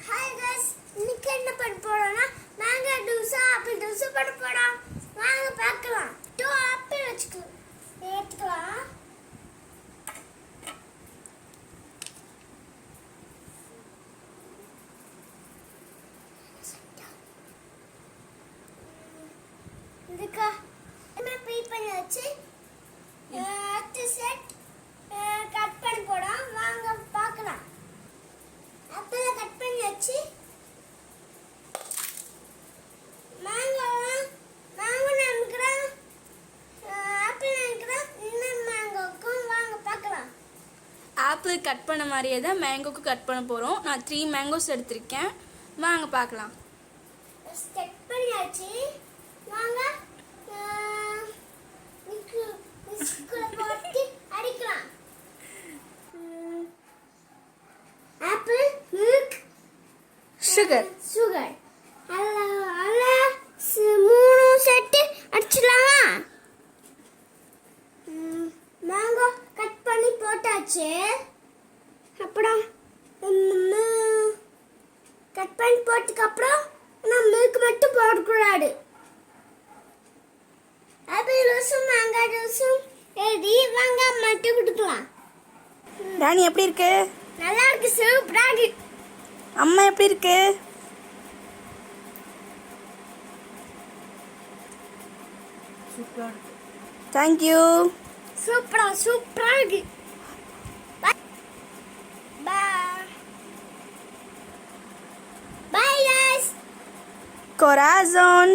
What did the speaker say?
Hi guys, இன்னைக்கு என்ன பண்ண போறோம்னா மேங்கோ ஜூஸ் ஆப்பிள் ஜூஸ் பண்ண போறோம். வாங்க பார்க்கலாம். 2 ஆப்பிள் எடுத்துக்கலாம். இதுக்கு என்ன பீட் பண்ணி வச்சு அடுத்த செட் கட் பண்ண போறோம். வாங்க பார்க்கலாம். ஆப்பிளை கட் பண்ணி வச்சு மேங்கோ நினைக்கிறேன், ஆப்பிள் நினைக்கிறேன், இன்னும் மேங்கோக்கும் வாங்க பார்க்கலாம். ஆப்பிள் கட் பண்ண மாதிரியே தான் மேங்கோக்கு கட் பண்ண போகிறோம். நான் 3 மேங்கோஸ் எடுத்திருக்கேன். வாங்க பார்க்கலாம். கட் பண்ணியாச்சு. வாங்க போட்டு அடிக்கலாம். ஆப்பிள் மில்க் சுகர் அதில் 3 செட்டு அடிச்சிடலாமா? மேங்கோ கட் பண்ணி போட்டாச்சு. அப்புறம் கட் பண்ணி போட்டதுக்கப்புறம் நான் மில்க் மட்டும் போடக்கூடாது. ஆப்பிள் ஜூஸும் மேங்கோ ஜூஸும் எழுதி வெங்காயம் மட்டும் கொடுக்கலாம். ராணி எப்படி இருக்கு? நல்லா இருக்கு, சூப்பரா இருக்கு. அம்மா எப்படி இருக்கு? தேங்க்யூ. சூப்பரா இருக்கு. Bye guys. Corazon.